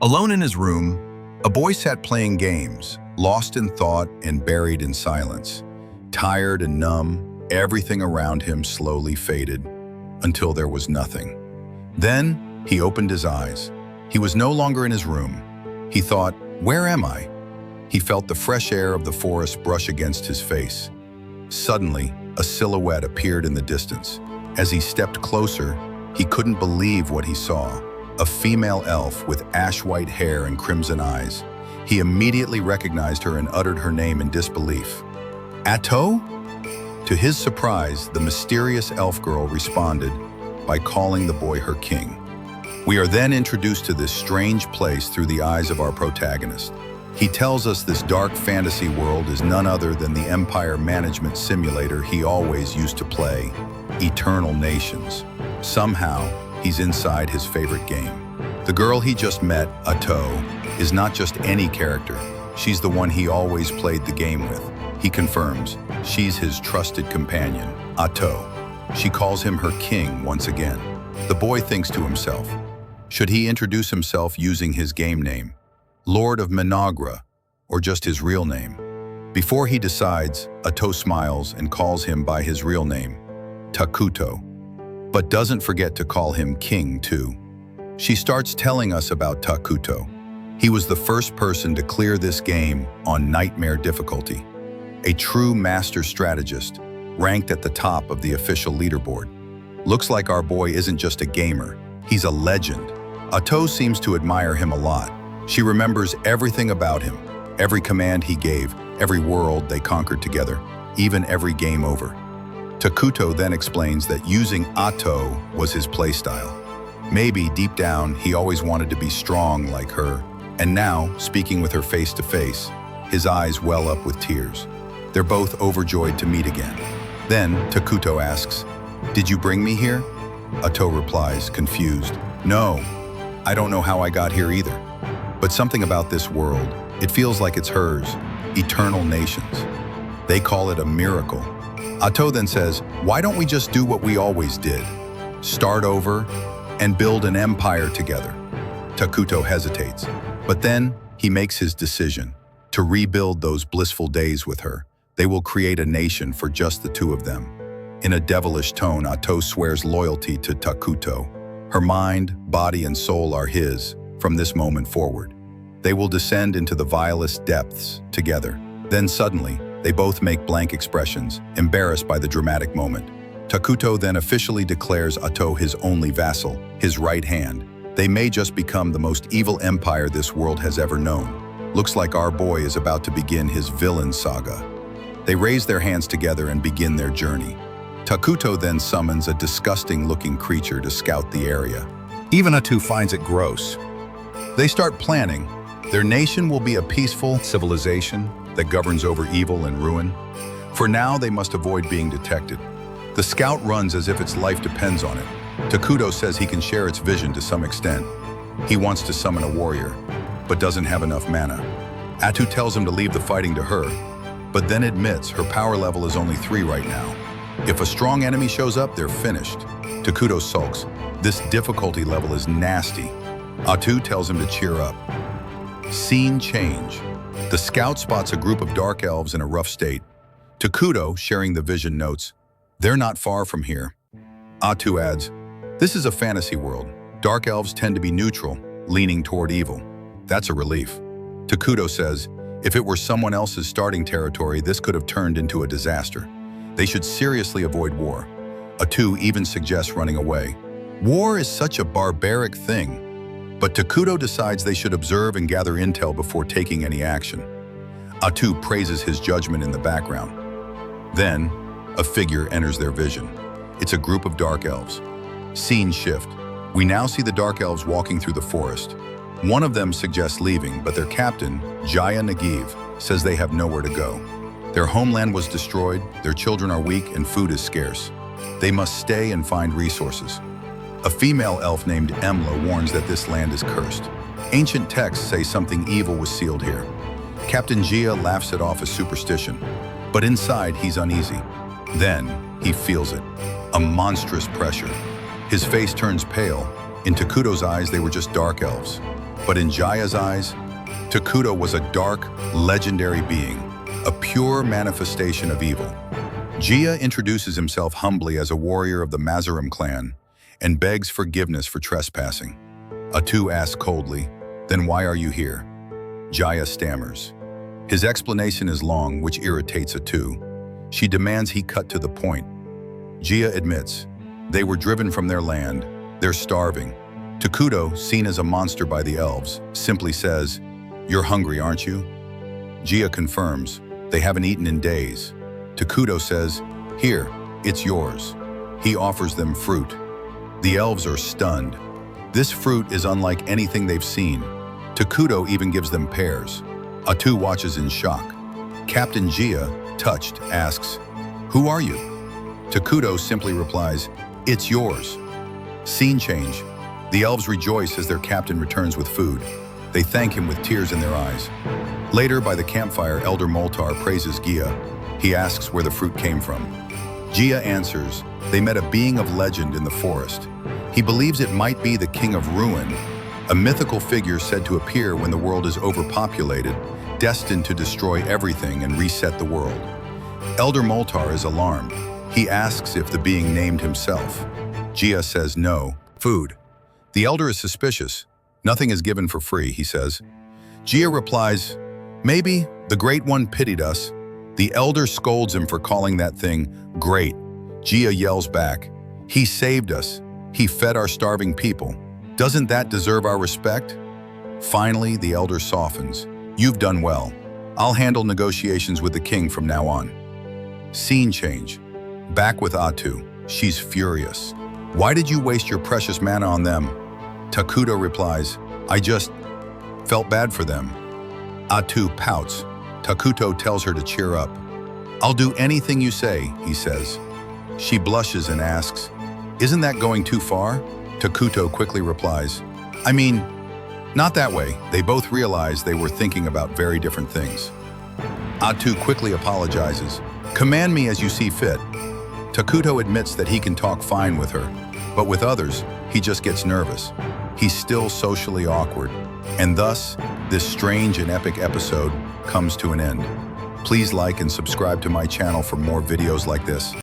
Alone in his room, a boy sat playing games, lost in thought and buried in silence. Tired and numb, everything around him slowly faded until there was nothing. Then he opened his eyes. He was no longer in his room. He thought, "Where am I?" He felt the fresh air of the forest brush against his face. Suddenly, a silhouette appeared in the distance. As he stepped closer, he couldn't believe what he saw. A female elf with ash-white hair and crimson eyes. He immediately recognized her and uttered her name in disbelief. "Atto?" To his surprise, the mysterious elf girl responded by calling the boy her king. We are then introduced to this strange place through the eyes of our protagonist. He tells us this dark fantasy world is none other than the empire management simulator he always used to play, Eternal Nations. Somehow, he's inside his favorite game. The girl he just met, Atto, is not just any character. She's the one he always played the game with. He confirms she's his trusted companion, Atto. She calls him her king once again. The boy thinks to himself, should he introduce himself using his game name, Lord of Mynoghra, or just his real name? Before he decides, Atto smiles and calls him by his real name, Takuto, but doesn't forget to call him king too. She starts telling us about Takuto. He was the first person to clear this game on nightmare difficulty. A true master strategist, ranked at the top of the official leaderboard. Looks like our boy isn't just a gamer, he's a legend. Atto seems to admire him a lot. She remembers everything about him, every command he gave, every world they conquered together, even every game over. Takuto then explains that using Atto was his playstyle. Maybe deep down, he always wanted to be strong like her. And now, speaking with her face to face, his eyes well up with tears. They're both overjoyed to meet again. Then, Takuto asks, "Did you bring me here?" Atto replies, confused, "No, I don't know how I got here either. But something about this world, it feels like it's hers, Eternal Nations. They call it a miracle." Atto then says, "Why don't we just do what we always did? Start over and build an empire together." Takuto hesitates, but then he makes his decision to rebuild those blissful days with her. They will create a nation for just the two of them. In a devilish tone, Atto swears loyalty to Takuto. Her mind, body, and soul are his from this moment forward. They will descend into the vilest depths together. Then suddenly, they both make blank expressions, embarrassed by the dramatic moment. Takuto then officially declares Atto his only vassal, his right hand. They may just become the most evil empire this world has ever known. Looks like our boy is about to begin his villain saga. They raise their hands together and begin their journey. Takuto then summons a disgusting-looking creature to scout the area. Even Atto finds it gross. They start planning. Their nation will be a peaceful civilization that governs over evil and ruin. For now, they must avoid being detected. The scout runs as if its life depends on it. Takuto says he can share its vision to some extent. He wants to summon a warrior, but doesn't have enough mana. Atto tells him to leave the fighting to her, but then admits her power level is only 3 right now. If a strong enemy shows up, they're finished. Takuto sulks. This difficulty level is nasty. Atto tells him to cheer up. Scene change. The scout spots a group of dark elves in a rough state. Takuto, sharing the vision, notes, "They're not far from here." Atto adds, "This is a fantasy world. Dark elves tend to be neutral, leaning toward evil. That's a relief." Takuto says, "If it were someone else's starting territory, this could have turned into a disaster. They should seriously avoid war." Atto even suggests running away. War is such a barbaric thing, but Takuto decides they should observe and gather intel before taking any action. Atto praises his judgment in the background. Then, a figure enters their vision. It's a group of dark elves. Scene shift. We now see the dark elves walking through the forest. One of them suggests leaving, but their captain, Jaya Nagiv, says they have nowhere to go. Their homeland was destroyed, their children are weak, and food is scarce. They must stay and find resources. A female elf named Emla warns that this land is cursed. Ancient texts say something evil was sealed here. Captain Jia laughs it off as superstition, but inside he's uneasy. Then he feels it, a monstrous pressure. His face turns pale. In Takuto's eyes, they were just dark elves. But in Jaya's eyes, Takuto was a dark, legendary being, a pure manifestation of evil. Jia introduces himself humbly as a warrior of the Mazarim clan and begs forgiveness for trespassing. Atu asks coldly, "Then why are you here?" Jaya stammers. His explanation is long, which irritates Atu. She demands he cut to the point. Jia admits, they were driven from their land, they're starving. Takuto, seen as a monster by the elves, simply says, "You're hungry, aren't you?" Jia confirms, they haven't eaten in days. Takuto says, "Here, it's yours." He offers them fruit. The elves are stunned. This fruit is unlike anything they've seen. Takuto even gives them pears. Atu watches in shock. Captain Jia, touched, asks, "Who are you?" Takuto simply replies, "It's yours." Scene change. The elves rejoice as their captain returns with food. They thank him with tears in their eyes. Later, by the campfire, Elder Moltar praises Gia. He asks where the fruit came from. Gia answers, they met a being of legend in the forest. He believes it might be the King of Ruin, a mythical figure said to appear when the world is overpopulated, destined to destroy everything and reset the world. Elder Moltar is alarmed. He asks if the being named himself. Gia says no, food. The elder is suspicious. Nothing is given for free, he says. Gia replies, maybe the Great One pitied us. The elder scolds him for calling that thing great. Gia yells back, he saved us. He fed our starving people. Doesn't that deserve our respect? Finally, the elder softens. You've done well. I'll handle negotiations with the king from now on. Scene change. Back with Atu. She's furious. Why did you waste your precious mana on them? Takuto replies, I just felt bad for them. Atu pouts. Takuto tells her to cheer up. I'll do anything you say, he says. She blushes and asks, isn't that going too far? Takuto quickly replies, I mean, not that way. They both realize they were thinking about very different things. Atu quickly apologizes. Command me as you see fit. Takuto admits that he can talk fine with her, but with others, he just gets nervous. He's still socially awkward, and thus, this strange and epic episode comes to an end. Please like and subscribe to my channel for more videos like this.